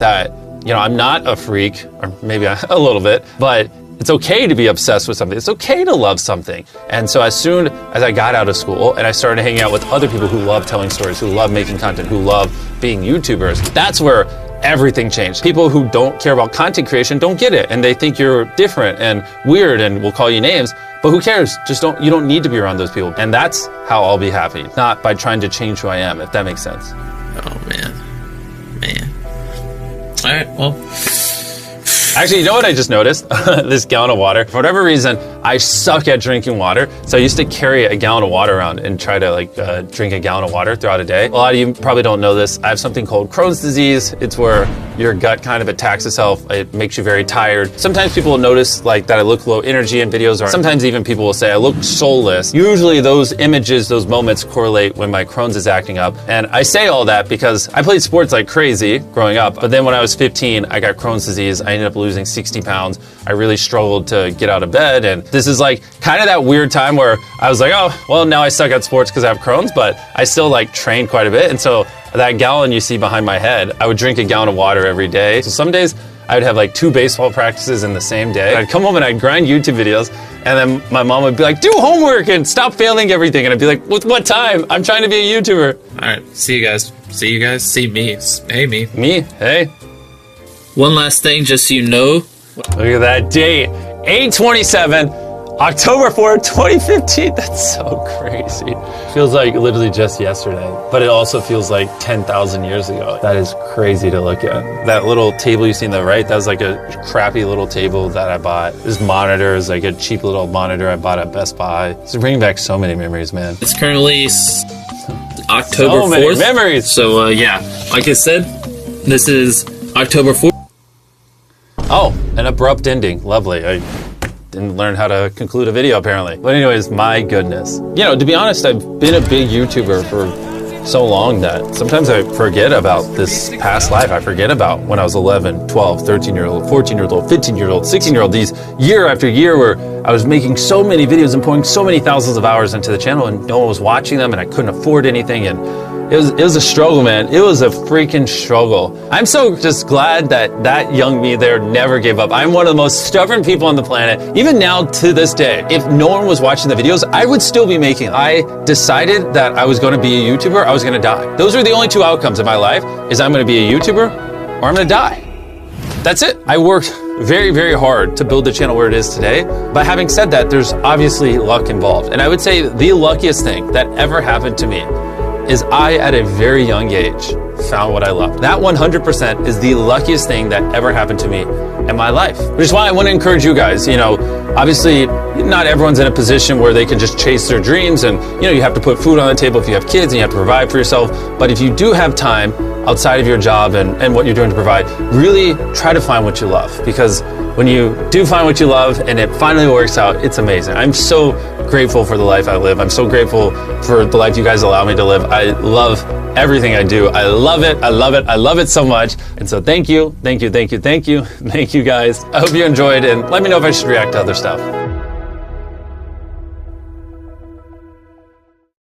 that, you know, I'm not a freak, or maybe a little bit, but it's okay to be obsessed with something. It's okay to love something. And so as soon as I got out of school and I started hanging out with other people who love telling stories, who love making content, who love being YouTubers, that's where everything changed. People who don't care about content creation don't get it, and they think you're different and weird and will call you names, but who cares? You don't need to be around those people. And that's how I'll be happy, not by trying to change who I am, if that makes sense. Oh, man. All right, well. Actually, you know what I just noticed? This gallon of water. For whatever reason, I suck at drinking water. So I used to carry a gallon of water around and try to drink a gallon of water throughout a day. A lot of you probably don't know this. I have something called Crohn's disease. It's where your gut kind of attacks itself. It makes you very tired. Sometimes people will notice like that I look low energy in videos, or sometimes even people will say I look soulless. Usually those images, those moments correlate when my Crohn's is acting up. And I say all that because I played sports like crazy growing up. But then when I was 15, I got Crohn's disease. I ended up losing 60 pounds. I really struggled to get out of bed. And this is like kind of that weird time where I was like, oh, well, now I suck at sports because I have Crohn's, but I still like trained quite a bit. And so that gallon you see behind my head, I would drink a gallon of water every day. So some days I would have like 2 baseball practices in the same day. I'd come home and I'd grind YouTube videos, and then my mom would be like, do homework and stop failing everything. And I'd be like, with what time? I'm trying to be a YouTuber. All right, see you guys. See me. Hey, me. Me? Hey. One last thing, just so you know. Look at that date, 8/27, October 4th, 2015. That's so crazy. Feels like literally just yesterday, but it also feels like 10,000 years ago. That is crazy to look at. That little table you see on the right, that was like a crappy little table that I bought. This monitor is like a cheap little monitor I bought at Best Buy. It's bringing back so many memories, man. It's currently October 4th. So many memories. So yeah, like I said, this is October 4th. Oh, an abrupt ending. Lovely. I didn't learn how to conclude a video, apparently. But anyways, my goodness. You know, to be honest, I've been a big YouTuber for so long that sometimes I forget about this past life. I forget about when I was 11, 12, 13-year-old, 14-year-old, 15-year-old, 16-year-old, these year after year where I was making so many videos and pouring so many thousands of hours into the channel, and no one was watching them, and I couldn't afford anything, and it was a struggle, man. It was a freaking struggle. I'm so just glad that that young me there never gave up. I'm one of the most stubborn people on the planet. Even now to this day, if no one was watching the videos, I would still be making them. I decided that I was going to be a YouTuber, I was going to die. Those are the only 2 outcomes in my life, is I'm going to be a YouTuber or I'm going to die. That's it. I worked very, very hard to build the channel where it is today. But having said that, there's obviously luck involved. And I would say the luckiest thing that ever happened to me is I, at a very young age, found what I love. That 100% is the luckiest thing that ever happened to me in my life. Which is why I want to encourage you guys, you know, obviously not everyone's in a position where they can just chase their dreams, and you know, you have to put food on the table if you have kids and you have to provide for yourself. But if you do have time outside of your job and what you're doing to provide, really try to find what you love, because when you do find what you love and it finally works out, it's amazing. I'm so grateful for the life I live. I'm so grateful for the life you guys allow me to live. I love everything I do. I love it. I love it. I love it so much. And so thank you. Thank you guys. I hope you enjoyed, and let me know if I should react to other stuff.